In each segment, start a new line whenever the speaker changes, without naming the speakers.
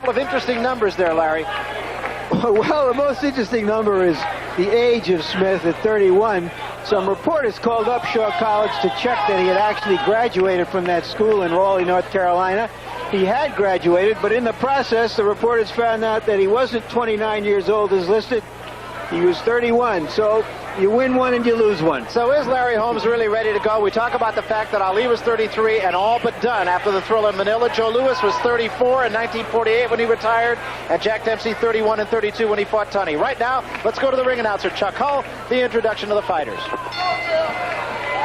Of interesting numbers there, Larry.
Well, the most interesting number is the age of Smith at 31. Some reporters called Upshaw College to check that he had actually graduated from that school in Raleigh, North Carolina. He had graduated, but in the process, the reporters found out that he wasn't 29 years old as listed. He was 31, so you win one and you lose one.
So is Larry Holmes really ready to go? We talk about the fact that Ali was 33 and all but done after the thrill in Manila. Joe Louis was 34 in 1948 when he retired, and Jack Dempsey 31 and 32 when he fought Tunney. Right now, let's go to the ring announcer, Chuck Hull, the introduction to the fighters.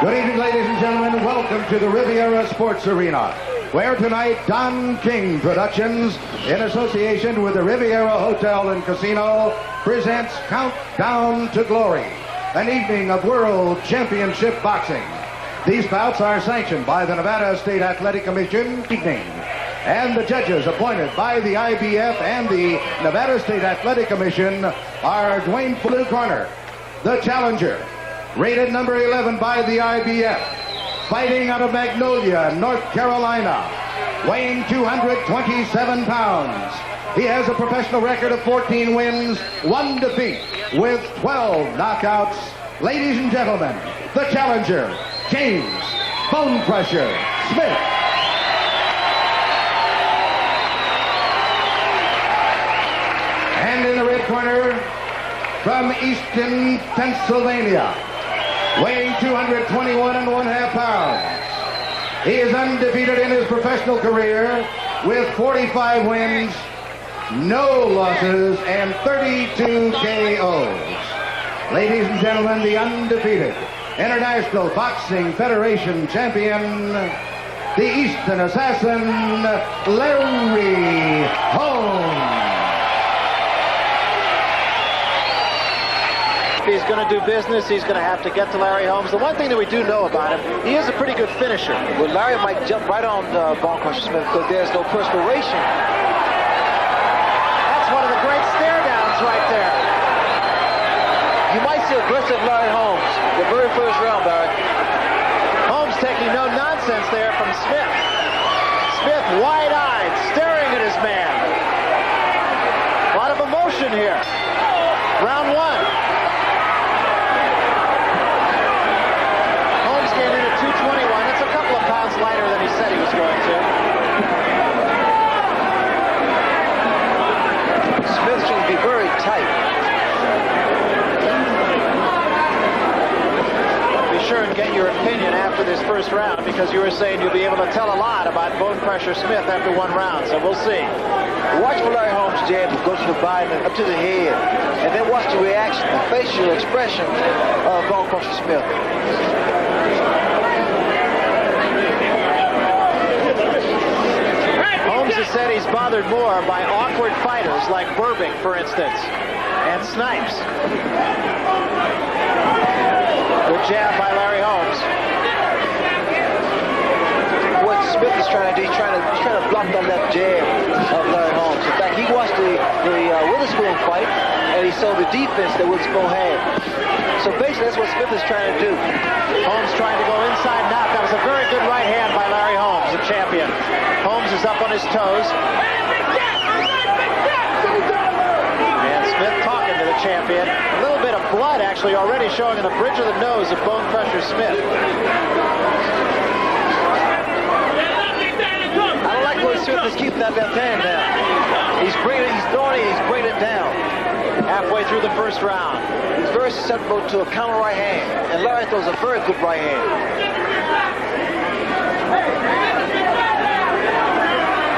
Good evening, ladies and gentlemen. Welcome to the Riviera Sports Arena, where tonight Don King Productions, in association with the Riviera Hotel and Casino, presents Countdown to Glory, an evening of World Championship Boxing. These bouts are sanctioned by the Nevada State Athletic Commission evening, and the judges appointed by the IBF and the Nevada State Athletic Commission are Dwayne Blue Corner, the challenger, rated number 11 by the IBF, fighting out of Magnolia, North Carolina, weighing 227 pounds. He has a professional record of 14 wins, 1 defeat, with 12 knockouts. Ladies and gentlemen, the challenger, James Bone Crusher Smith. And in the red corner, from Easton, Pennsylvania, weighing 221.5 pounds. He is undefeated in his professional career with 45 wins, no losses, and 32 KOs. Ladies and gentlemen, the undefeated International Boxing Federation champion, the Eastern Assassin, Larry Holmes.
If he's going to do business, he's going to have to get to Larry Holmes. The one thing that we do know about him, he is a pretty good finisher.
Well, Larry might jump right on Bone Crusher Smith because there's no perspiration.
That's one of the great stare downs right there.
You might see aggressive Larry Holmes the very first round, Barry.
Holmes taking no nonsense there from Smith. Smith wide-eyed, staring at his man. A lot of emotion here. Round one. Holmes came in at 221. That's a couple of pounds lighter than he said he was going to.
Smith should be very tight.
Be sure and get your opinion after this first round, because you were saying you'll be able to tell a lot about Bone Crusher Smith after one round, so we'll see.
Watch for Larry Holmes' jab to go to the body and up to the head, and then watch the reaction, the facial expression of Bone Crusher Smith.
Holmes has said he's bothered more by awkward fighters like Burbick, for instance, and Snipes. Good jab by Larry Holmes.
What Smith is trying to do, he's trying to block that left jab of Larry Holmes. In fact, he watched the Witherspoon fight, and he saw the defense that Witherspoon had. So basically, that's what Smith is trying to do.
Holmes trying to go inside and out. That was a very good right hand by Larry Holmes, the champion. Holmes is up on his toes. And Smith talking to the champion. A little bit of blood actually already showing in the bridge of the nose of Bone Crusher Smith.
I don't like what Smith is keeping that left hand down. He's throwing it, he's bringing it down.
Halfway through the first round.
He's very susceptible to a counter right hand, and Larry throws a very good right hand.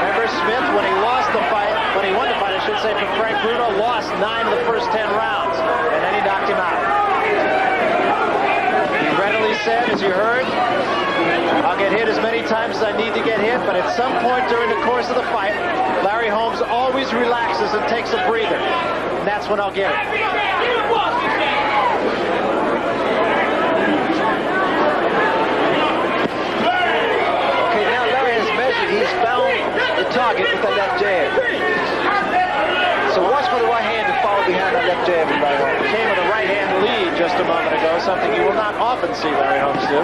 Remember Smith, when he lost the fight, when he won the fight, I should say, from Frank Bruno, lost 9 of the first 10 rounds, and then he knocked him out. He readily said, as you heard, I'll get hit as many times as I need to get hit, but at some point during the course of the fight, Larry Holmes always relaxes and takes a breather. And that's when I'll get it.
Okay, now Larry has measured. He's found the target with that left jab. So watch for the right hand to follow behind that left jab.
Came with a right hand lead just a moment ago, something you will not often see Larry Holmes do.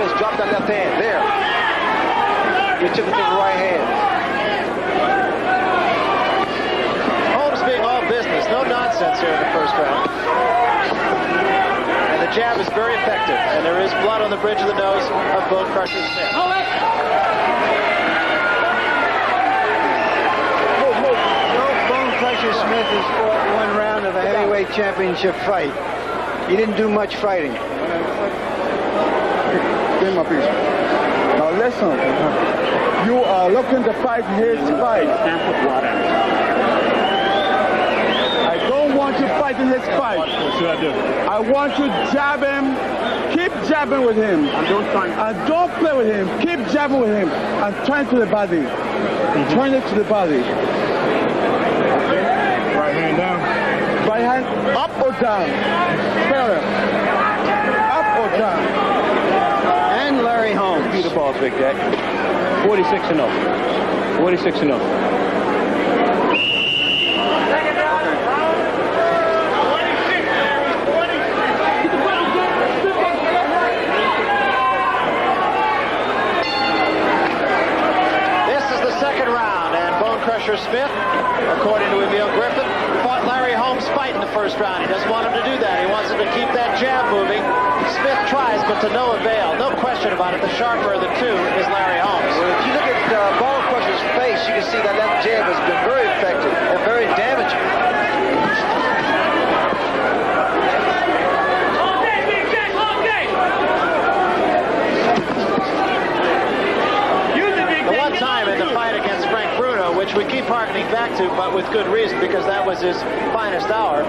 Smith dropped that left hand. There. He took it to the right hand.
Holmes being all business, no nonsense here in the first round. And the jab is very effective, and there is blood on the bridge of the nose of Bone Crusher Smith.
Bone Crusher Smith has fought one round of a heavyweight championship fight. He didn't do much fighting.
Now listen, you are looking to fight his fight. I don't want you fighting his fight. What should I do? I want you jab him, keep jabbing with him. And don't play with him, keep jabbing with him, and turn to the body. Turn it to the body. Right hand down. Right hand up or down? Up or down?
And Larry Holmes.
The ball, Big Jack. 46-0. 46-0.
This is the second round, and Bone Crusher Smith, according to Emil Griffin, fought Larry Holmes fight in the first round. He doesn't want him to do that. He wants him to keep that jab moving. Smith tries, but to no avail. No question about it. The sharper of the two is Larry Holmes.
Well, if you look at Bone Crusher's face, you can see that left jab has been very effective and very damaging.
The one time in the fight against Frank Bruno, which we keep harkening back to, but with good reason, because that was his finest hour,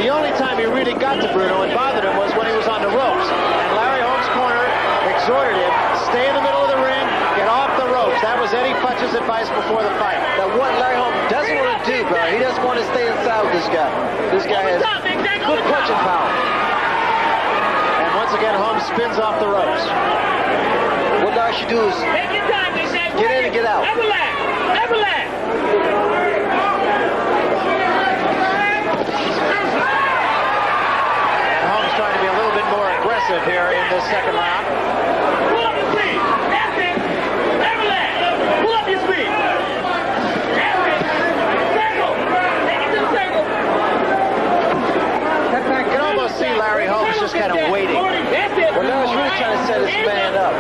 the only time he really got to Bruno and bothered him was when he was on the ropes. And Larry Holmes' corner exhorted him, stay in the middle of the ring, get off the ropes. That was Eddie Futch's advice before the fight.
Now, what Larry Holmes doesn't want to do, Barry, he doesn't want to stay inside with this guy. This guy has good punching power.
And once again, Holmes spins off the ropes.
What Larry should do is get in and get out.
And Holmes trying to be a little bit more aggressive here in this second round.
Pull up your speed. That's it. Never let. Pull up your speed. That's it. Circle. Take it to the circle.
You can almost see Larry Holmes just kind of waiting.
That's it.
Well, Larry's really trying to set his man up.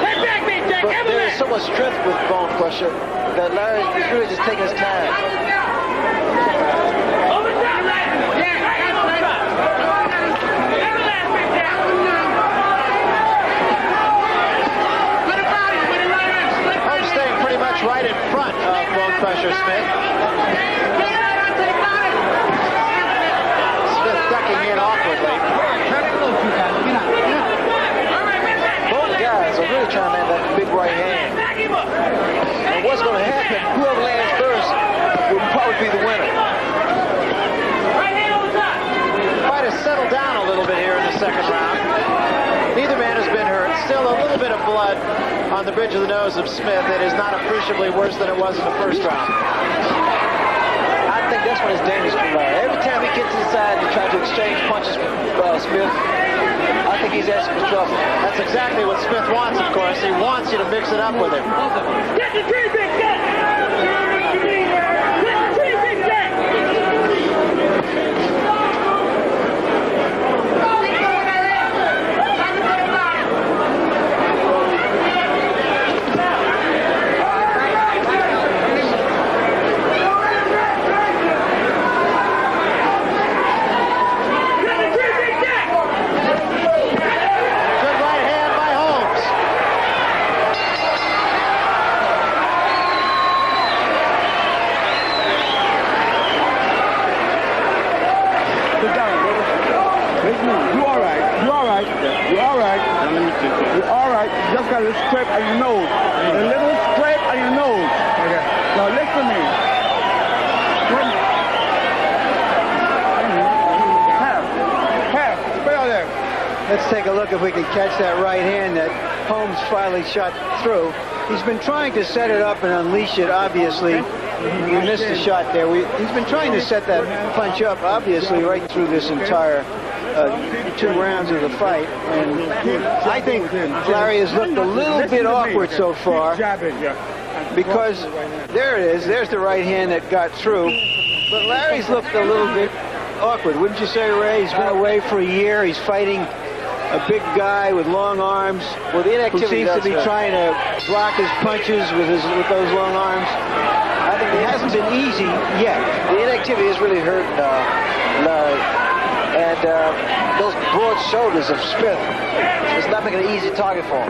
Head back, Big Jack.
But
Never
there is
let.
so much strength with Bone Crusher that Larry is really just taking his time.
Over top, Larry. Yeah, right hand over top. Never let, Big Jack. Put it body, put it right in.
Holmes staying pretty much right in front of Bone Crusher Smith. Smith ducking in awkwardly.
Both guys are really trying to land that big right hand.
Back him up.
And what's going to happen, whoever lands first will probably be the winner.
Right hand over top.
The fight has settled down a little bit here in the second round. Neither man has been hurt. Still a little bit of blood on the bridge of the nose of Smith. It is not appreciably worse than it was in the first round.
I think that's when it's dangerous for Larry. Every time he gets inside and tries to exchange punches with Smith, I think he's asking for trouble.
That's exactly what Smith wants, of course. He wants you to mix it up with him.
Get the tree, Big Jack. Get the tree, Big Jack.
Good right hand by Holmes.
Sit down, brother. Listen, you all right. You all right. You all right. You all right. You just got a little scrape on your nose. A little scrape on your nose. Okay. Now listen to me. Half. Stay out there.
Let's take a look if we can catch that right hand that Holmes finally shot through. He's been trying to set it up and unleash it, obviously. He missed the shot there. He's been trying to set that punch up, obviously, right through this entire 2 rounds of the fight. And I think Larry has looked a little bit awkward so far because there it is. There's the right hand that got through. But Larry's looked a little bit awkward, wouldn't you say, Ray? He's been away for a year. He's fighting a big guy with long arms who seems to be trying to block his punches with those long arms. I think it hasn't been easy yet.
The inactivity has really hurt Larry. And those broad shoulders of Smith is not making an easy target for him.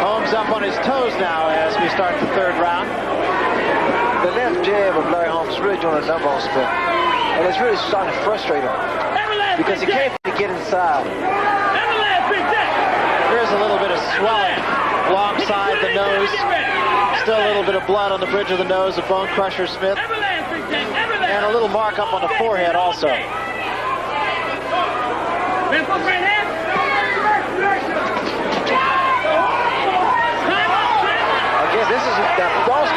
Holmes up on his toes now as we start the 3rd round.
The left jab of Larry Holmes is really doing a number on Smith. And it's really starting to frustrate him because he can't get inside.
There's a little bit of swelling alongside the nose. Still a little bit of blood on the bridge of the nose of Bone Crusher Smith. And a little mark up on the forehead also.
I guess this is that Bone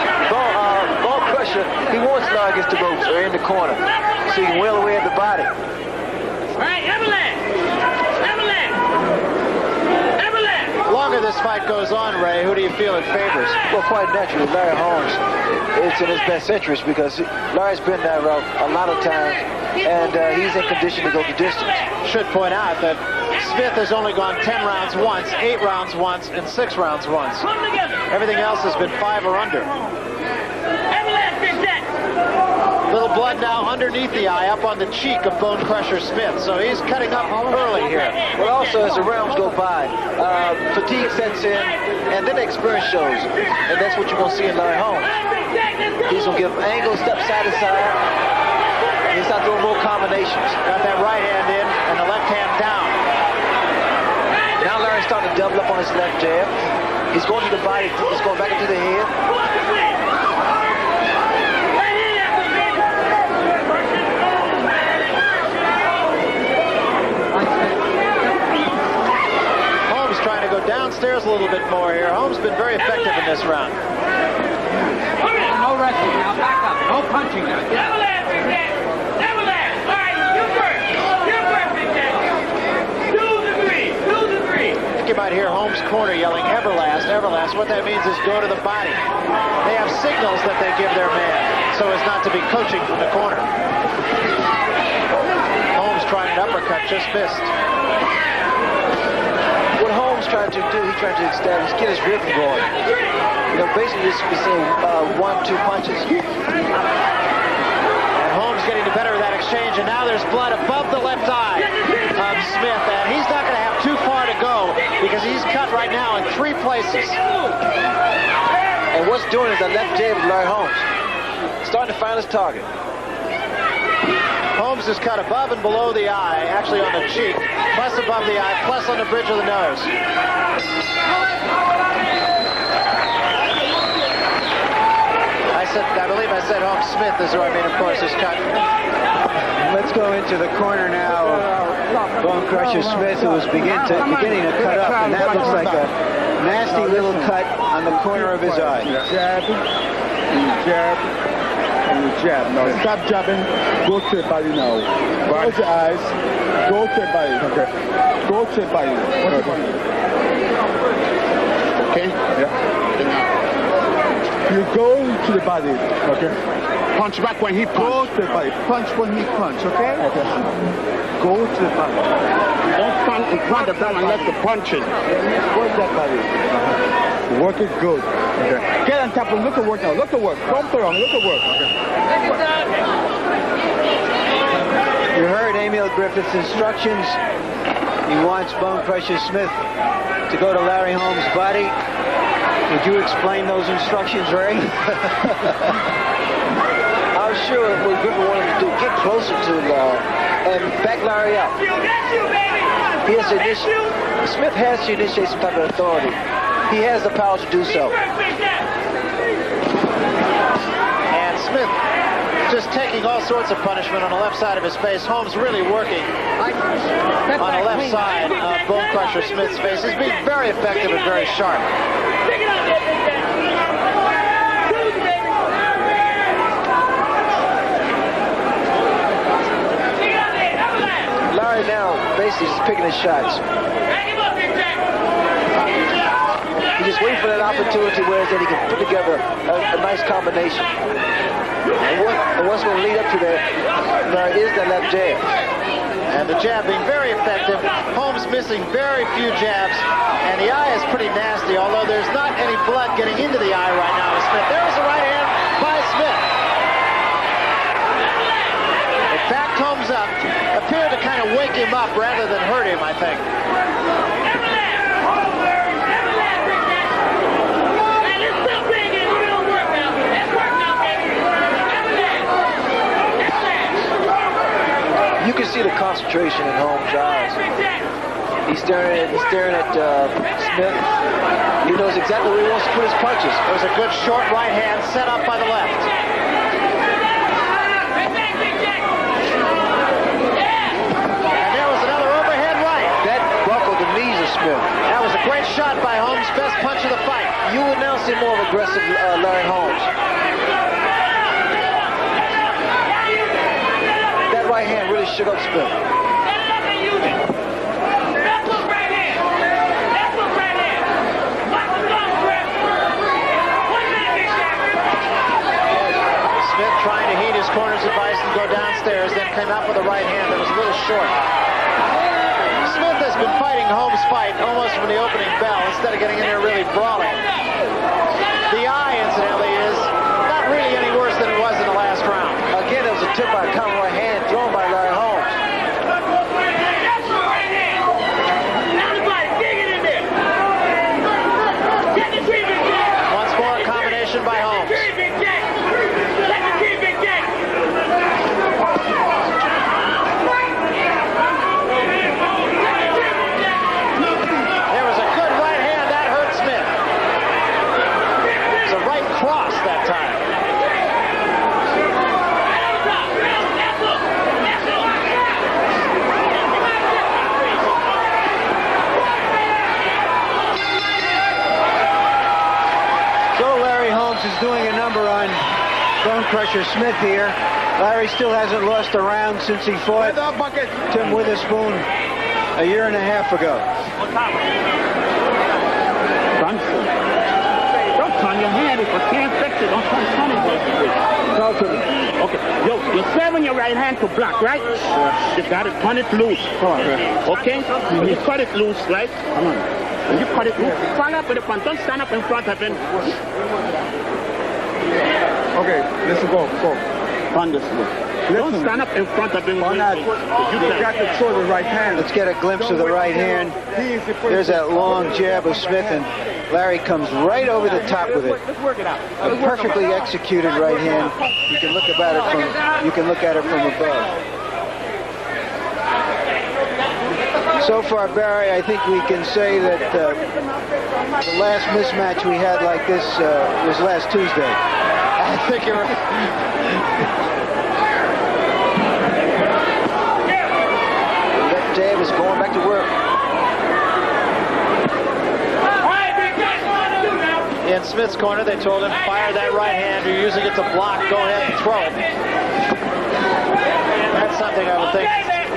Crusher. He wants Larry against the ropes or in the corner so he can wheel away at the body.
The longer this fight goes on, Ray, who do you feel it favors?
Well, quite naturally, Larry Holmes, it's in his best interest because Larry's been that route a lot of times, and he's in condition to go the distance.
Should point out that Smith has only gone 10 rounds once, 8 rounds once, and 6 rounds once. Everything else has been 5 or under. Little blood now underneath the eye, up on the cheek of Bone Crusher Smith. So he's cutting up early here.
Well, also, as the rounds go by, fatigue sets in, and then experience shows. And that's what you're going to see in Larry Holmes. He's going to give angles, step side to side. He's not doing more combinations.
Got that right hand in and the left hand down.
Now Larry's starting to double up on his left jab. He's going to the body. He's going back into the head.
Trying to go downstairs a little bit more here. Holmes been very effective in this round.
No wrestling now. Back up. No punching now.
Everlast. All right, you first. Big Jack. 2 to 3.
I think you might hear Holmes' corner yelling, Everlast, Everlast. What that means is go to the body. They have signals that they give their man so as not to be coaching from the corner. Holmes trying an uppercut, just missed.
What Holmes tried to do, he tried to establish, get his rhythm going. You know, basically this is saying 1-2 punches.
And Holmes getting the better of that exchange, and now there's blood above the left eye of Smith, and he's not going to have too far to go because he's cut right now in 3 places.
And what's doing is that left jab of Larry Holmes. Starting to find his target.
Holmes is cut above and below the eye, actually on the cheek, plus above the eye, plus on the bridge of the nose. I believe I said Holmes Smith is who I mean, of course, is cut.
Let's go into the corner now of Bone Crusher Smith, who is beginning to cut up, and that looks like a nasty little cut on the corner of his eye.
Jab, jab, and you jab. Now stop jabbing. Go to the body now. Close your eyes. Go to the body. Okay. Go to the body. Okay. Yeah. You go to the body. Okay. Punch back when he punch. Go to the body. Punch when he punch. Okay. Okay. Go to the body. You don't stand in front of them and let the punch in. Work that body. Work it good. Okay. Get on top of him. Look at work now. Look at work. Don't throw him. Look at work. Okay.
You heard Emil Griffith's instructions. He wants Bone Crusher Smith to go to Larry Holmes' body. Would you explain those instructions, Ray?
I'm sure what Griffith wanted to do, get closer to and back Larry out. He has to Smith has to initiate some type of authority. He has the power to do so.
And Smith just taking all sorts of punishment on the left side of his face. Holmes really working on the left side of Bone Crusher Smith's face. He's being very effective and very sharp.
Larry now basically just picking his shots. He's just waiting for that opportunity where then he can put together a nice combination. And what's going to lead up to that, Larry, is that left jab.
And the jab being very effective. Holmes missing very few jabs. And the eye is pretty nasty, although there's not any blood getting into the eye right now to Smith. There's the right hand by Smith. It backed Holmes up. Appeared to kind of wake him up rather than hurt him, I think.
You can see the concentration in Holmes' eyes. He's staring at Smith. He knows exactly where he wants to put his punches.
There's a good short right hand set up by the left. And there was another overhead right.
That buckled the knees of Smith.
That was a great shot by Holmes. Best punch of the fight.
You would now see more of aggressive Larry Holmes. That right hand really shook up Smith.
Trying to heed his corner's advice to go downstairs, then came out with a right hand that was a little short. Smith has been fighting Holmes' fight almost from the opening bell instead of getting in there really brawling. The eye, incidentally, is not really any worse than it was in the last round.
Again, it was a tip by a counter right hand thrown by Larry Holmes.
Once more, a combination by Holmes.
Doing a number on Bone Crusher Smith here. Larry still hasn't lost a round since he fought Tim Witherspoon a year and a half ago.
Don't turn your hand if you can't fix it. Don't turn it. Talk to me. Okay. Yo, you're serving your right hand to block, right? You got to turn it loose. Okay? You cut it loose, right? Come on. When you cut it loose, fall up with the punch. Don't stand up in front of him. Okay, let's go. Turn this way. Don't stand up in front of him.
Why not?
You got to throw the right hand.
Let's get a glimpse of the right hand. There's that long jab of Smith, and Larry comes right over the top with it. A perfectly executed right hand. You can look at it from above. So far, Barry, I think we can say that the last mismatch we had like this was last Tuesday.
I think you're right.
That jab is going back to work.
In Smith's corner, they told him, fire that right hand. You're using it to block. Go ahead and throw it. That's something I would think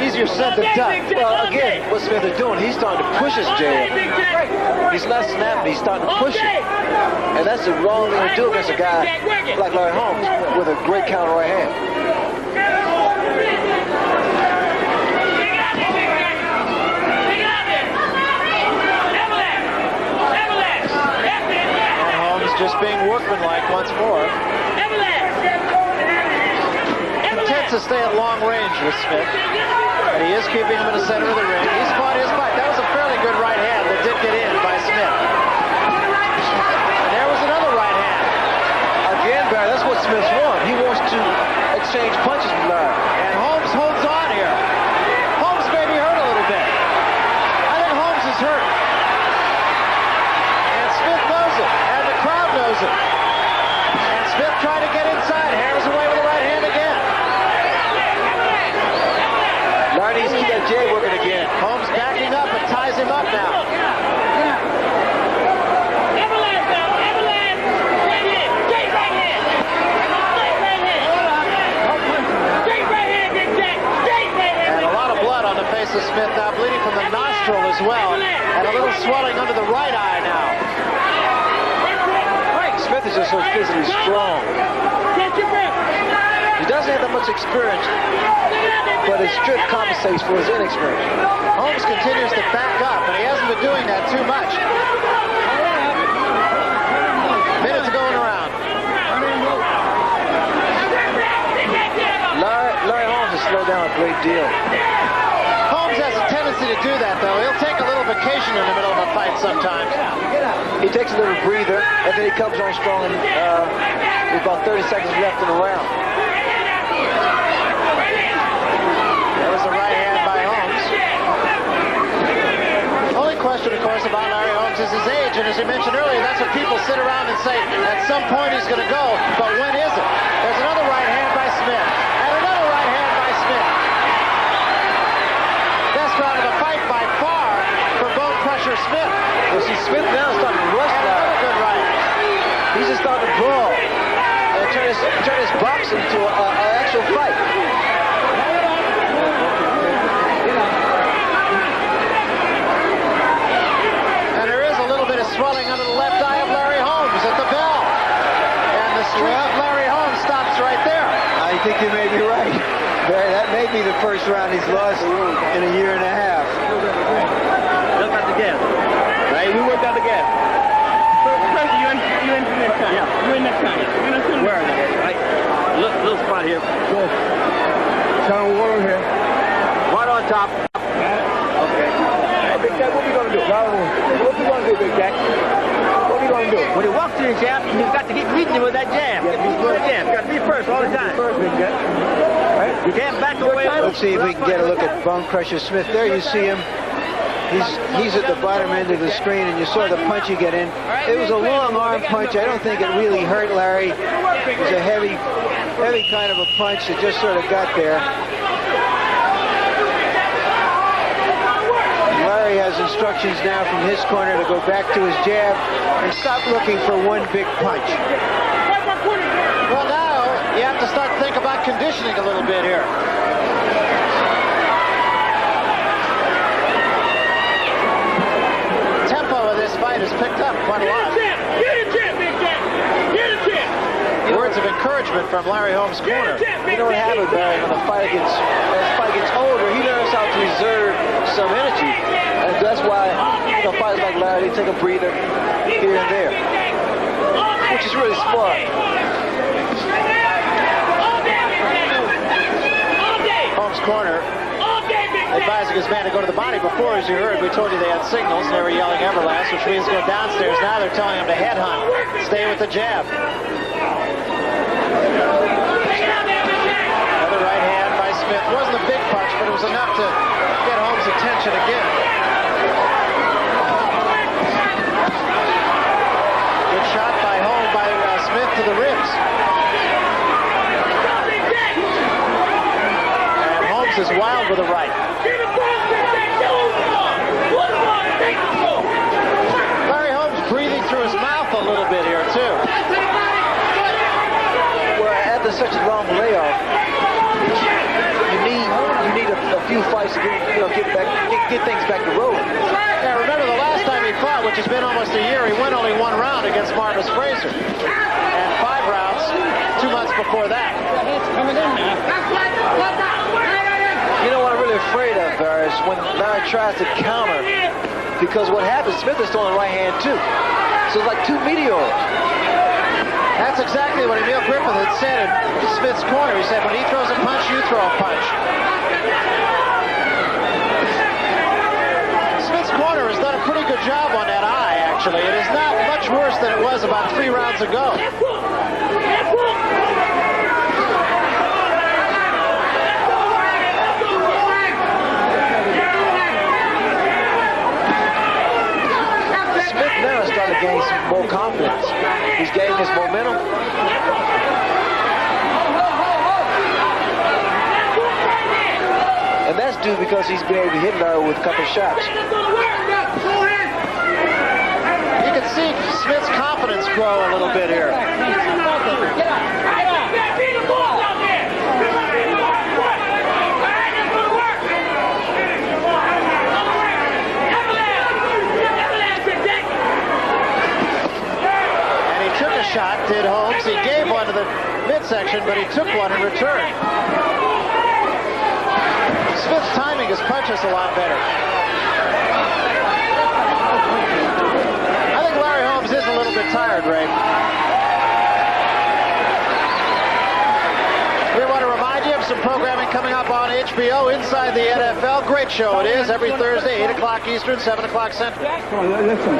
easier said than done.
Well, again, what Smith is doing, he's starting to push his jab. He's not snapping, he's starting to push it. And that's the wrong thing to do against a guy like Larry Holmes with a great counter right hand.
And Holmes just being workmanlike once more. Content to stay at long range with Smith. And he is keeping him in the center of the ring. He's fought his fight. That was a fairly good right hand that did get in by Smith. And there was another right hand.
Again, Barry, that's what Smith's wants. He wants to exchange punches with Larry.
And Holmes holds on here. Holmes may be hurt a little bit. I think Holmes is hurt. And Smith knows it. And the crowd knows it. And Smith tried to get inside. Hammers away with the right hand again.
Larry needs to keep that jab working again.
Holmes backing up and ties him up now. And a lot of blood on the face of from the nostril as well, and a little swelling under the right eye now.
Smith is just so physically strong. He doesn't have that much experience, but his strength compensates for his inexperience.
Holmes continues to back up, and he hasn't been doing that too much. Minutes going around.
Larry Holmes has slowed down a great deal.
Holmes has a tendency to do that, though. He'll take a little vacation in the middle of a fight sometimes.
He takes a little breather, and then he comes on strong, and with about 30 seconds left in the round.
That was a right hand by Holmes. Only question, of course, about Larry Holmes is his age, and as you mentioned earlier, that's what people sit around and say, at some point he's going to go, but when is it? There's another right hand by Smith, and another right hand by Smith. Best round of the fight by far for Bone Crusher Smith.
You see, Smith now is starting to rush
And
now.
another good right.
He's just starting to brawl and turn his boxing into an actual fight.
And there is a little bit of swelling under the left eye of Larry Holmes at the bell. And the streak of Larry Holmes stops right there.
I think you may be right. That may be the first round he's lost in a year and a half.
Look at the gas. Right, we worked out the gas.
First, you in next time.
Yeah.
You in next time.
Where are they? Right? Little spot here.
Go. Turn water here.
Right on top.
Okay. Big Jack, what we gonna do? What we gonna do, Big Jack? What we gonna do?
When you walk to the jab, you've got to keep reaching with that jab. Get me first. Yeah, got to be first all the time.
First, Big Jack. Right?
You can't back away.
Let's see if we can get a look at Bone Crusher Smith. There you see him. He's at the bottom end of the screen, and you saw the punch he got in. It was a long arm punch. I don't think it really hurt Larry. It was a heavy kind of a punch that just sort of got there. Larry has instructions now from his corner to go back to his jab and stop looking for one big punch.
Well, now you have to start to think about conditioning a little bit here. Tempo of this fight has picked up quite a lot. Words of encouragement from Larry Holmes' corner.
You know what happened, Barry? When the fight gets, as the fight gets older, he learns how to reserve some energy, and that's why fighters like Larry, they take a breather here and there, which is really smart.
Holmes' corner advising his man to go to the body. Before, as you heard, we told you they had signals. They were yelling Everlast, which means go downstairs. Now they're telling him to headhunt. Stay with the jab. Another right hand by Smith. It wasn't a big punch, but it was enough to get Holmes' attention again. Good shot by Holmes, by Smith to the ribs. And Holmes is wild with a right. Larry Holmes breathing through his mouth a little bit here, too.
Well, after such a long layoff, you need a few fights to get things back to rolling.
Yeah, remember the last time he fought, which has been almost a year, he won only one round against Marvis Frazier. And 5 rounds 2 months before that.
You know what I'm really afraid of, Barry, is when Larry tries to counter, because what happens, Smith is throwing the right hand too. So it's like two meteors.
That's exactly what Emil Griffith had said in Smith's corner. He said, when he throws a punch, you throw a punch. Smith's corner has done a pretty good job on that eye, actually. It is not much worse than it was about 3 rounds ago.
Smith now is starting to gain some more confidence. He's gaining his momentum. And that's due because he's been able to hit Larry with a couple of shots.
You can see Smith's confidence grow a little bit here. did Holmes. He gave one to the midsection, but he took one in return. Smith's timing his punches a lot better. I think Larry Holmes is a little bit tired, Ray. We want to remind you of some programming coming up on HBO Inside the NFL. Great show it is, every Thursday, 8 o'clock Eastern, 7 o'clock Central.
Come on, listen.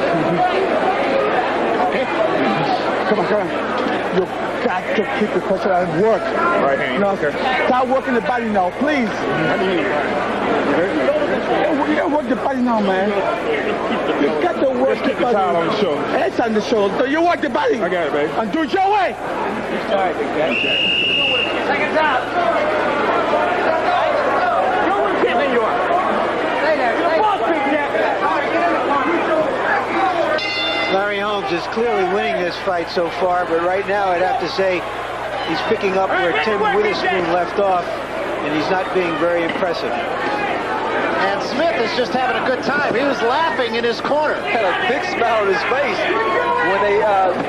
Come on. You got to keep the pressure at work.
Right hand.
No, start working the body now, please. You work the body now, man. You got to work the body. The towel on the shoulder. It's on the shoulder. So you work the body.
I got it, baby.
And do it your way.
Seconds out.
Larry Holmes is clearly winning this fight so far, but right now I'd have to say he's picking up where Tim Witherspoon left off, and he's not being very impressive.
And Smith is just having a good time. He was laughing in his corner.
Had a big smile on his face when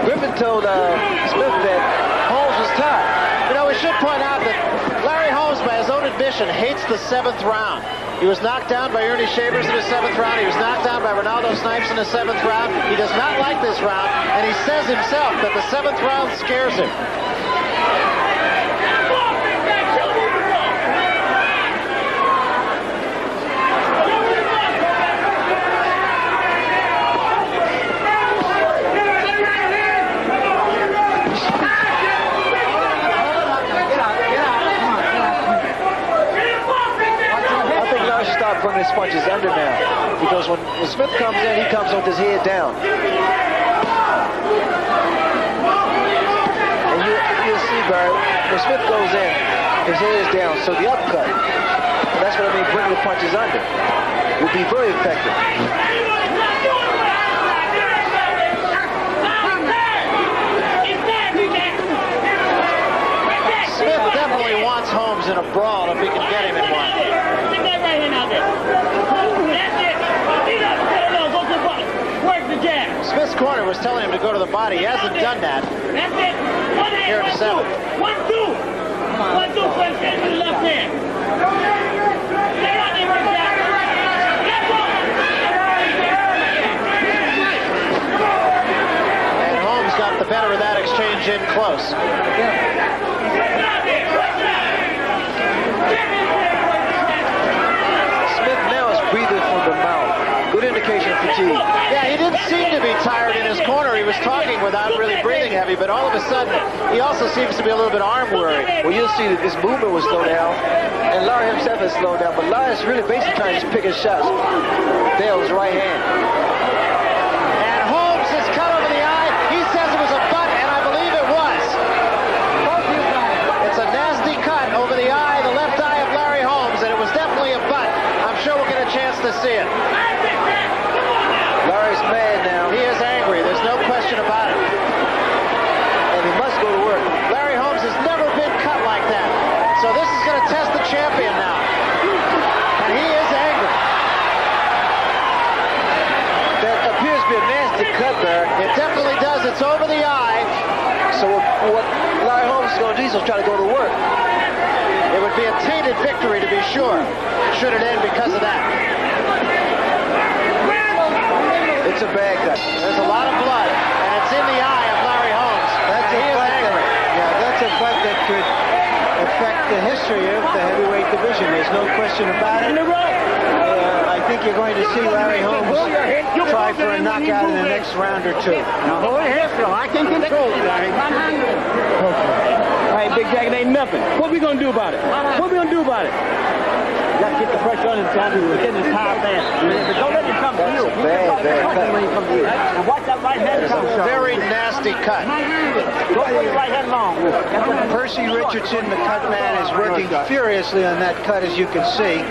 Griffin told Smith that Holmes was tired.
You know, we should point out that Larry Holmes, by his own admission, hates the 7th round. He was knocked down by Ernie Shavers in the 7th round. He was knocked down by Ronaldo Snipes in the 7th round. He does not like this round, and he says himself that the 7th round scares him.
Bringing his punches under now, because when Smith comes in, he comes with his head down. And you'll see, Barry, when Smith goes in, his head is down, so the upcut, and that's what I mean, bringing the punches under, will be very effective.
Smith definitely wants Holmes in a brawl if he can get him in one. Smith's corner was telling him to go to the body. He hasn't done that. Here in the 7th.
1-2. 1-2, first hand to the left hand.
And Holmes got the better of that exchange in close.
Smith now is breathing from the mouth. Good indication of fatigue.
Yeah, he didn't seem to be tired in his corner. He was talking without really breathing heavy, but all of a sudden, he also seems to be a little bit arm weary.
Well, you'll see that his movement will slow down, and Larry himself has slowed down, but Larry's really basically trying to just pick his shots. There with his right hand.
And Holmes is cut over the eye. He says it was a butt, and I believe it was. It's a nasty cut over the eye, the left eye of Larry Holmes, and it was definitely a butt. I'm sure we'll get a chance to see it.
Larry's mad now.
He is angry. There's no question about it.
And he must go to work.
Larry Holmes has never been cut like that. So this is going to test the champion now. And he is angry.
That appears to be a nasty cut there.
It definitely does. It's over the eye.
So what Larry Holmes is going to do is try to go to work.
It would be a tainted victory, to be sure, should it end because of that.
It's a bad cut.
There's a lot of blood, and it's in the eye of Larry Holmes.
That's
He is angry.
that's a fight that could affect the history of the heavyweight division. There's no question about it. I think you're going to see Larry Holmes try for a knockout in the next round or two.
Now hold your head still. I can control it, Larry. All right, Big Jack, it ain't nothing. What we gonna do about it? What we gonna do about it? You gotta get the pressure on him, son. We're getting his power fast. But don't let him come to you.
Bad cut.
When he comes to you. And watch that right hand come.
Very nasty cut.
Don't put your right hand long.
Percy Richardson, the cut man, is working furiously on that cut, as you can see.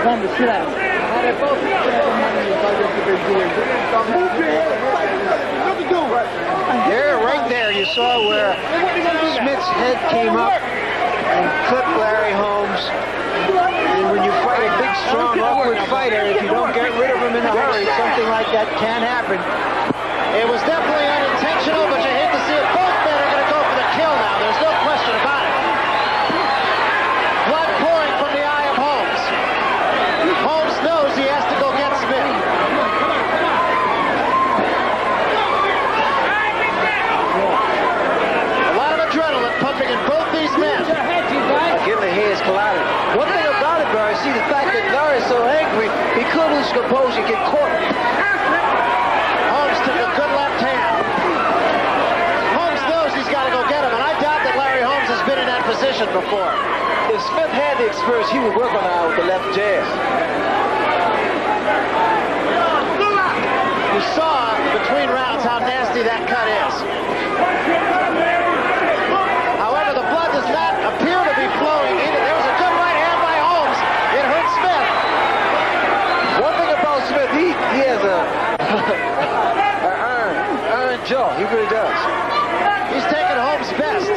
Come to sit down.
There, right there, you saw where Smith's head came up and clipped Larry Holmes. And when you fight a big, strong, awkward fighter, if you don't get rid of him in a hurry, something like that can happen.
It was definitely unintentional, but you hate to see it. Both men are going to go for the kill now. There's no question about it. Blood pouring from the eye of Holmes. Holmes knows he has to go get Smith. A lot of adrenaline pumping in both these men.
Again, the heads collided. One thing about it, Barry, see the fact that Larry is so angry, he could lose composure and get caught.
Holmes took a good left hand. Holmes knows he's got to go get him, and I doubt that Larry Holmes has been in that position before.
If Smith had the experience, he would work on that with the left jab.
You saw between rounds how nasty that cut is. However, the blood does not appear to be flowing either. There was a good right hand by Holmes. It hurt Smith.
One thing about Smith, he has an iron jaw. He really does.
He's taking Holmes' best.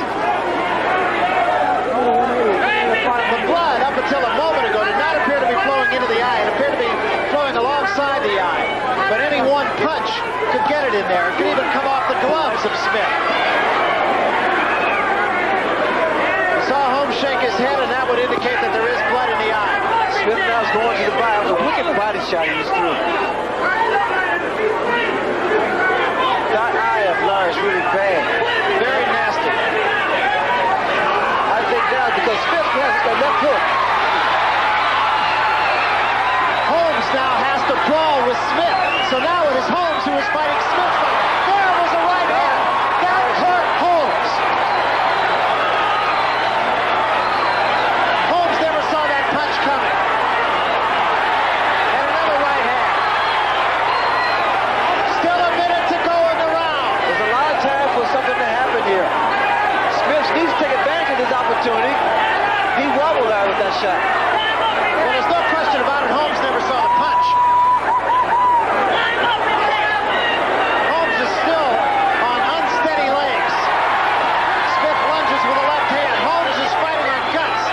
The blood, up until a moment ago, did not appear to be flowing into the eye. It appeared to be flowing alongside the eye. But any one punch could get it in there. It could even come off the gloves of Smith. You saw Holmes shake his head, and that would indicate that there is blood in the eye.
Smith now is going to the body. A wicked body shot he just threw. That eye of Larry is really bad.
Very nasty.
I think now because Smith has a left hook.
Holmes now has to brawl with Smith. So now it is Holmes who is fighting Smith's fight. There was a right hand. That hurt Holmes. Holmes never saw that punch coming. And another right hand. Still a minute to go in the round.
There's a lot of time for something to happen here. Smith needs to take advantage of this opportunity. He wobbled out with that shot.
Well, there's no question about it. Holmes never saw the punch. Holmes is still on unsteady legs. Smith lunges with a left hand. Holmes is fighting on guts.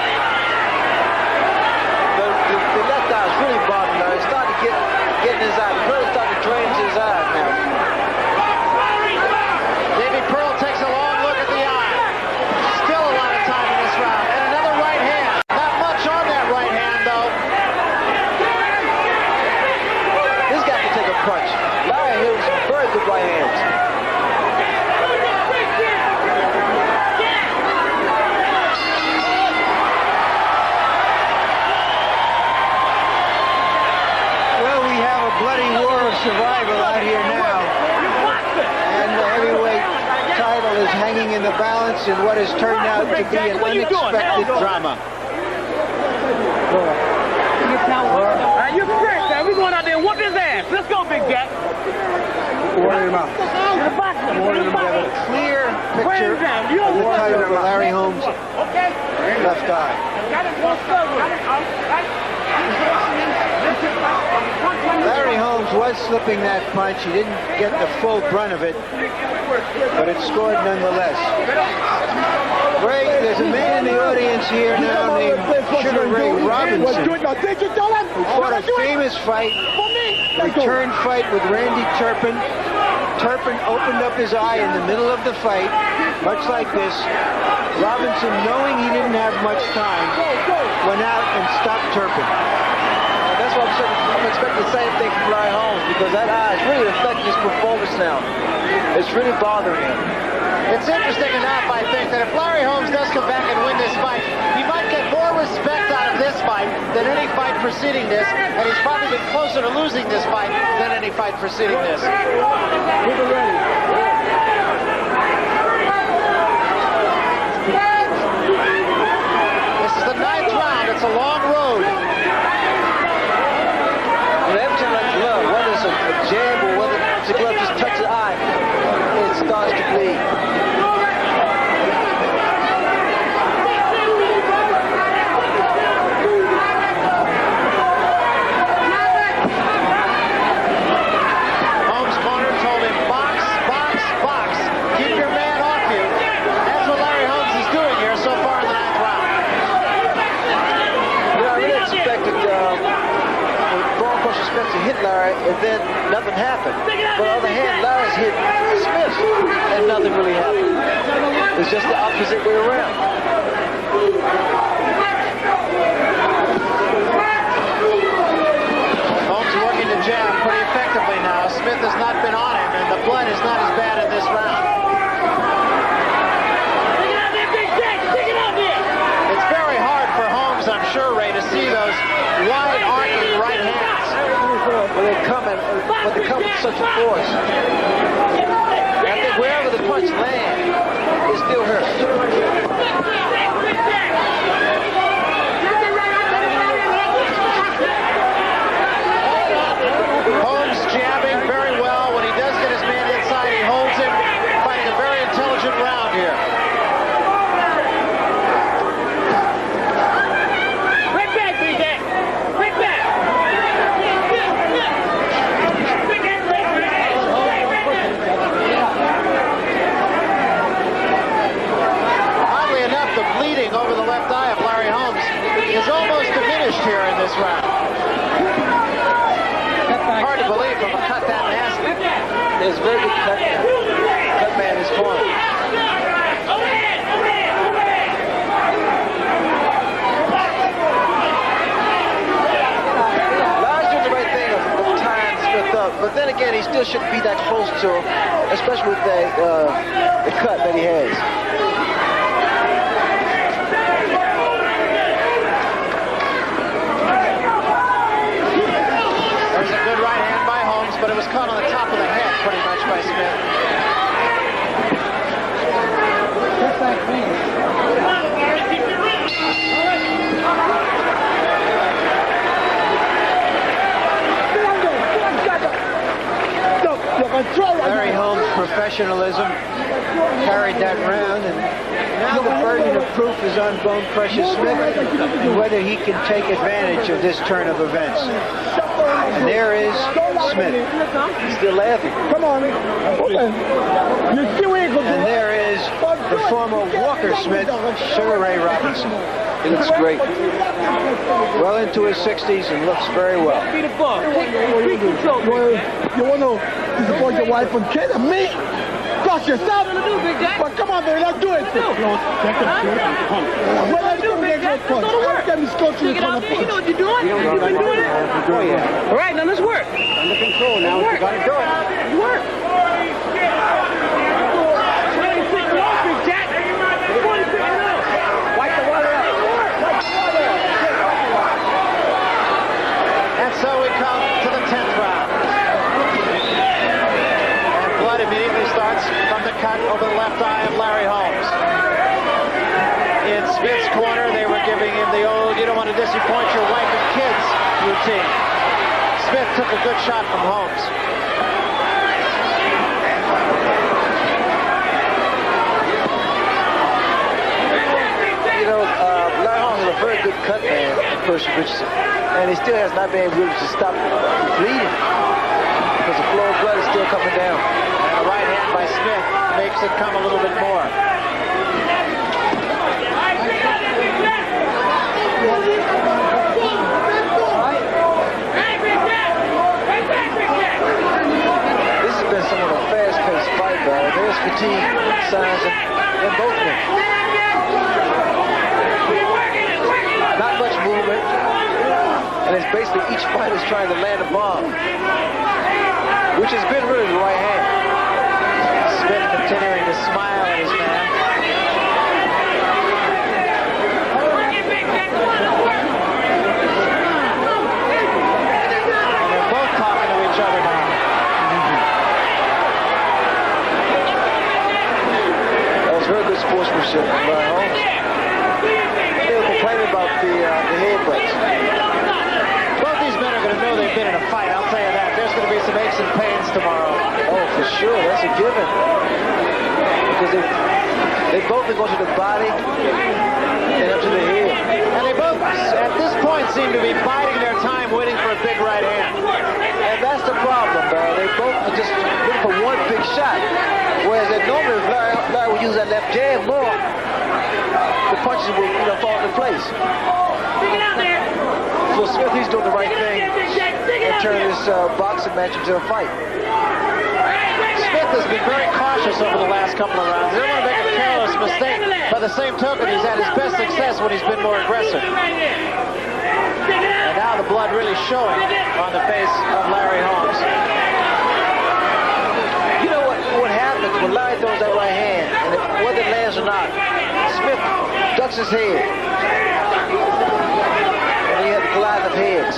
The left eye is really bothering him. It's starting to get in his eye. The blood is starting to drain into his eyes now.
Davey Pearl takes a long look at the eye. Still a lot of time in this round. And another right hand. Not much on that right hand, though.
He's got to take a punch. Larry hit some very good right hands.
Well, we have a bloody war of survival out here now. And the heavyweight title is hanging in the balance in what has turned out to be an unexpected drama.
You fresh, man. We going out there and whoop his ass. Let's go, Big Jack.
Worry him out.
Clear picture of the title for Larry Holmes' left eye. Larry Holmes was slipping that punch. He didn't get the full brunt of it, but it scored nonetheless. Ray, there's a man in the audience here now named Sugar Ray Robinson, who fought a famous fight, return fight with Randy Turpin. Turpin opened up his eye in the middle of the fight, much like this. Robinson, knowing he didn't have much time, went out and stopped Turpin.
That's why I'm expecting the same thing from Larry Holmes, because that eye is really affecting his performance now. It's really bothering him.
It's interesting enough, I think, that if Larry Holmes does come back and win this fight, he might get more respect out of this fight than any fight preceding this, and he's probably been closer to losing this fight than any fight preceding this. This is the 9th round. It's a long road.
Every time that glove, whether it's a jab or whether the glove just touches the eye, it starts to bleed.
Holmes' corner told him, box, box, box. Keep your man off you. That's what Larry Holmes is doing here so far in the 9th round.
Yeah, I really expected, motion Smith to hit Larry, and then nothing happened. But on the other hand, Larry's hit Smith, and nothing really happened. It's just the opposite way around.
Holmes working the jab pretty effectively now. Smith has not been on him, and the blood is not as bad in this round. It's very hard for Holmes, I'm sure, Ray, to see those wide arcing right hands.
When they come with such a force. I think wherever the punch lands, it still hurts.
Holmes jabbing very well. When he does get his man inside, he holds him, fighting a very intelligent round here.
Right back, Big Jack. Right back.
Oddly enough, the bleeding over the left eye of Larry Holmes is almost diminished here in this round. Hard to believe from a cut that nasty.
There's very good cut man in his corner. Larry's doing the right thing of tying Smith up, but then again, he still shouldn't be that close to him, especially with the cut that he has.
There's a good right hand by Holmes, but it was caught on the top of the head pretty much by Smith.
Larry Holmes' professionalism carried that round, and now the burden of proof is on Bone Crusher Smith and whether he can take advantage of this turn of events. And there is Smith.
Still laughing.
Come on. You see where you go.
And there is the former Walker Smith, Sugar Ray Robinson.
He looks great.
Well into his 60s and looks very well.
You want to disappoint your wife and kid and me? Cross yourself. But come on, baby, let's do it. Well, let's do it. Let's punch. Let's get this coach to the corner punch.
You know what you're doing? You've been doing it?
Oh, yeah.
All right, now let's work.
Under control now. You got to do it.
Let's work. 26 low, Big Jack. 26 low.
Wipe the water out.
And so we come to the 10th round. And blood immediately starts from the cut over the left eye of Larry Holmes. In Smith's corner, they were giving him the old, you don't want to disappoint your wife and kids routine. Smith took a good shot from Holmes.
You know, Larry Holmes is a very good cut man, Percy Richardson, and he still has not been able to stop bleeding because the flow of blood is still coming down.
And a right hand by Smith makes it come a little bit more.
This has been somewhat of a fast-paced fight, though. There's fatigue signs in both men. Not much movement, and it's basically each fighter is trying to land a bomb, which has been really the right hand.
Smith continuing to smile at his man. And they're both talking to each other now.
That was very good sportsmanship from Larry Holmes. They were complaining about the headbutts.
Both these men are going to know they've been in a fight, I'll tell you that. There's going to be some aches and pains tomorrow.
Oh, for sure. That's a given. Because they both are going to the body and up to the head.
And they both, at this point, seem to be biding their time waiting for a big right hand.
And that's the problem, Barry. They both are just looking for one big shot. Whereas normally if Larry would use that left jab more, the punches would fall into place.
Take it out there.
So Smith, he's doing the right thing and turning this boxing match into a fight.
Smith has been very cautious over the last couple of rounds. He doesn't want to make a careless mistake. By the same token, he's had his best success when he's been more aggressive. And now the blood really showing on the face of Larry Holmes.
You know what happens when Larry throws that right hand, and whether it lands or not, Smith ducks his head. And he had the collide of heads.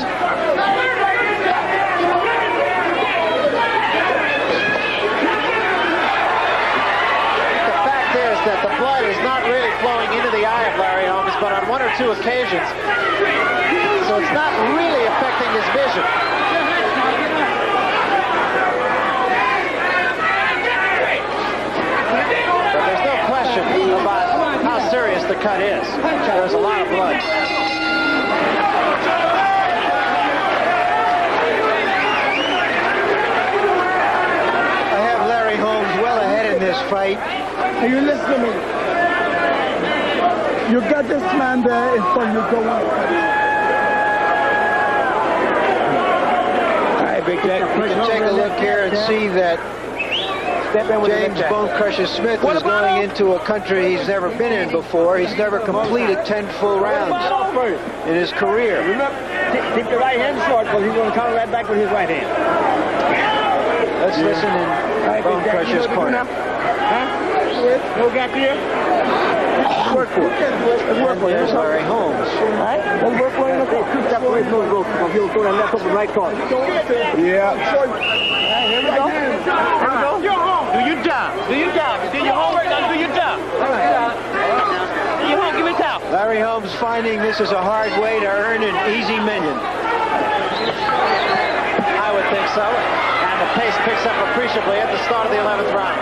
The fact is that the blood is not really flowing into the eye of Larry Holmes, but on one or two occasions. So it's not really affecting his vision. But there's no question about how serious the cut is. There's a lot of blood.
I have Larry Holmes well ahead in this fight.
Hey, you listen to me. You got this man there in front of you going.
All right, Big Jack, you can take a look here and see that James Bone Crusher Smith is going into a country he's never been in before. He's never completed 10 full rounds in his career.
Keep the right hand short because he's going to counter right back with his right hand.
Let's listen in Bone Crusher's corner.
No gap here.
Work for it. Let's work for it. There's Larry Holmes.
Right? Let's work for it. Okay, 2 step away from the rope. He'll throw that left over the right corner.
Yeah.
Here we go.
Do your job. Do your job. Do your homework. Now do your job. Do your homework. Give me a towel.
Larry Holmes finding this is a hard way to earn an easy million.
I would think so. And the pace picks up appreciably at the start of the 11th round.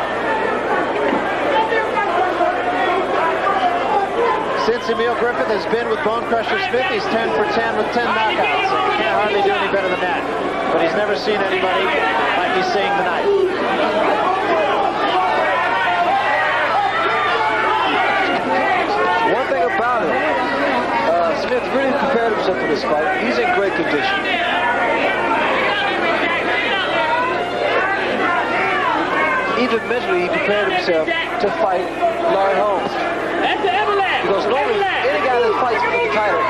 Since Emil Griffith has been with Bone Crusher Smith, he's 10 for 10 with 10 knockouts. So you can't hardly do any better than that. But he's never seen anybody like he's seeing tonight.
One thing about it, Smith really prepared himself for this fight. He's in great condition. Even mentally, he prepared himself to fight Larry Holmes. Because normally, any guy that fights for the title,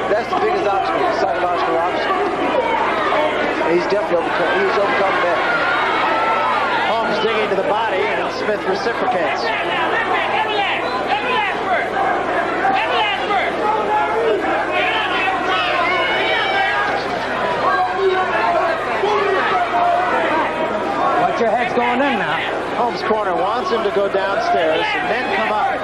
that's the biggest obstacle, the psychological obstacle. And he's definitely overcome that.
Holmes digging to the body, and Smith reciprocates.
Watch your head's going in now.
Holmes' corner wants him to go downstairs and then come up.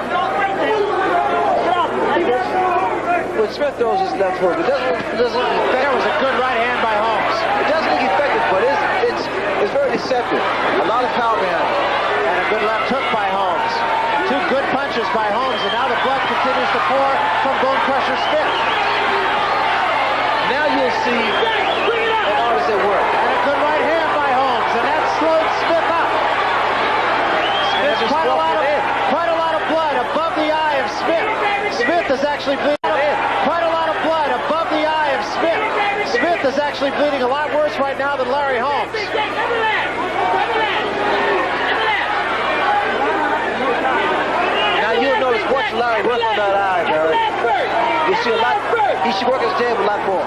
When Smith throws his left hook, it doesn't look effective.
There was a good right hand by Holmes.
It doesn't look effective, but it's very deceptive. A lot of power behind it.
And a good left hook by Holmes. Two good punches by Holmes, and now the blood continues to pour from Bone Crusher Smith.
Now you'll see an artist at work.
And a good right hand by Holmes, and that slowed Smith up. There's quite a lot of blood above the eye of Smith. Smith is actually bleeding. Quite a lot of blood above the eye of Smith. Smith is actually bleeding a lot worse right now than Larry Holmes.
Now you'll notice, watch Larry work on that eye, Barry. You see a lot. He should work his jab a lot more.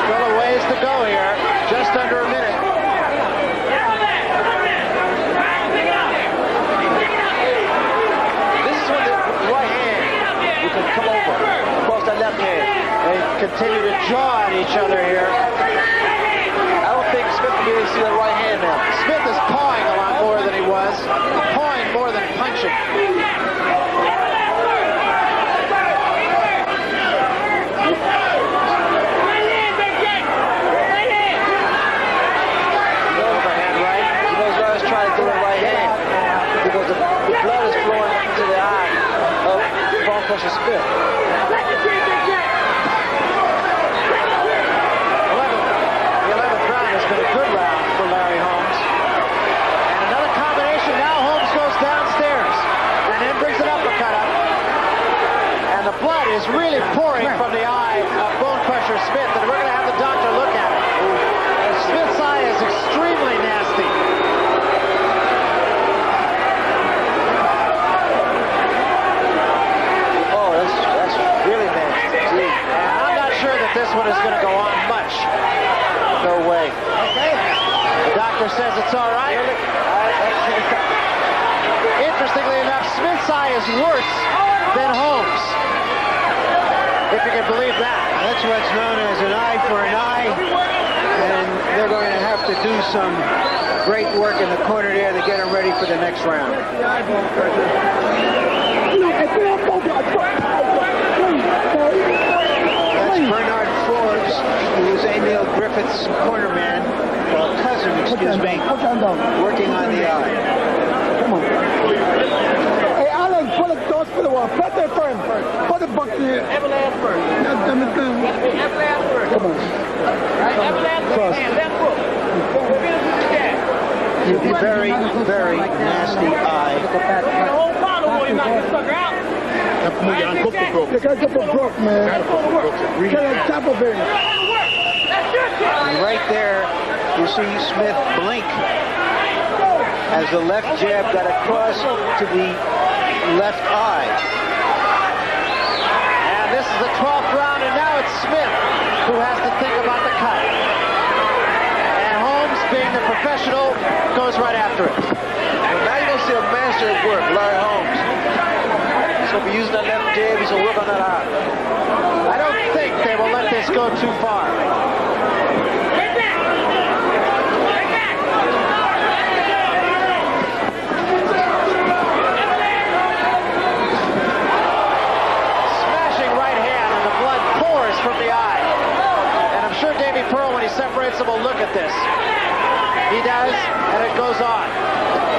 Still a ways to go here. Just under a minute.
This is when the right hand you can come over across that left hand.
They continue to jaw at each other here.
I don't think Smith will be able to see that right hand now.
Smith is pawing a lot more than he was. Pawing more than punching.
Because the blood is flowing into the eye of Bone Crusher Smith.
The 11th round has been a good round for Larry Holmes. And another combination. Now Holmes goes downstairs. And that this one is going to go on much. No way. The doctor says it's all right. Interestingly enough, Smith's eye is worse than Holmes. If you can believe that.
That's what's known as an eye for an eye. And they're going to have to do some great work in the corner there to get him ready for the next round. That's Bernard Forbes, who was Emil Griffith's corner man, or cousin, excuse me, working on the eye.
Come on. Hey, Alan, put it close to the wall. Put it first. Put it back here.
Everlast first. Everlast first.
Come on.
Everlast and left foot.
A very, very nasty eye.
The whole bottle will knock the sucker out.
You can't get the broke, man. You can't top of it.
And right there, you see Smith blink as the left jab got across to the left eye.
And this is the 12th round, and now it's Smith who has to think about the cut. And Holmes, being the professional, goes right after it.
Well, now you're going to see a master at work, Larry Holmes. He's going to be using that left jab. He's going to work on that eye.
I don't think they will let this go too far. Smashing right hand, and the blood pours from the eye. And I'm sure Davy Pearl, when he separates them, will look at this. He does, and it goes on.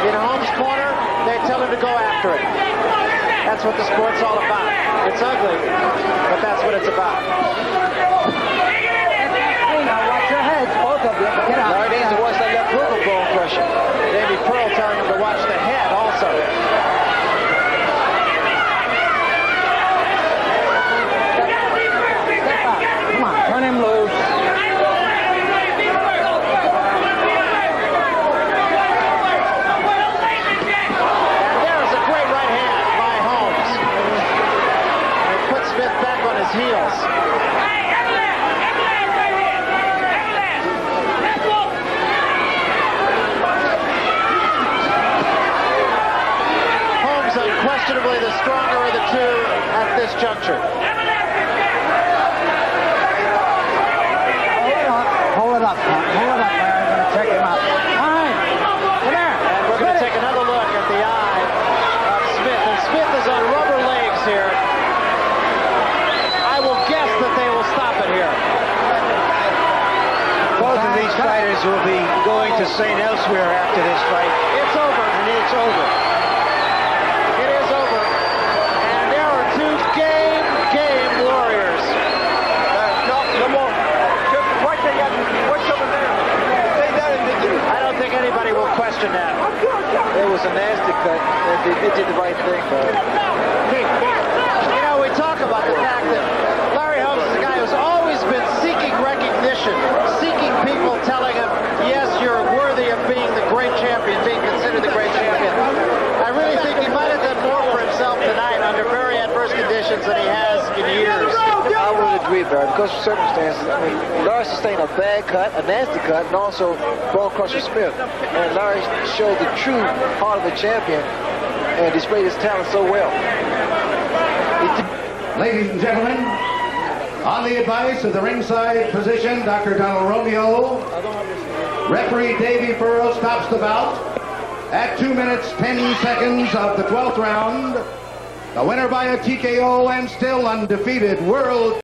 In Holmes' corner, they tell him to go after it. That's what the sport's all about. It's ugly, but that's what it's about.
Now watch your heads, both of you. Get out.
Larry needs to watch that left hook of bone crusher.
Davy Pearl telling him to watch the head also.
Come on, turn him loose.
And there's a great right hand by Holmes. And it puts Smith back on his heels. Holmes unquestionably the stronger of the two at this juncture.
Hold it up, Pat. Hold it up, Larry. I'm going to check him out. All right. Come here.
And we're going to take another look at the eye of Smith. And Smith is on rubber legs here. I will guess that they will stop it here.
Both of these fighters will be going to St. Elsewhere after this fight.
It's over.
And it's over.
It is over. And there are two game warriors.
No more. What's over there? Take that and
I don't think anybody will question that.
it was a nasty cut. It did the right thing, but
You know, we talk about the fact that Larry Holmes is a guy who's always been seeking recognition, seeking people telling him, yes, you're worthy of being the great champion, being considered the great champion. I really think he might have done more for himself tonight under very adverse conditions than he has in years.
I would agree, Barry, because of circumstances. I mean, Larry sustained a bad cut, a nasty cut, and also Bone Crusher Smith. And Larry showed the true heart of a champion and displayed his talent so well.
Ladies and gentlemen, on the advice of the ringside physician, Dr. Donald Romeo, referee Davy Pearl stops the bout at 2 minutes, 10 seconds of the 12th round. The winner by a TKO and still undefeated world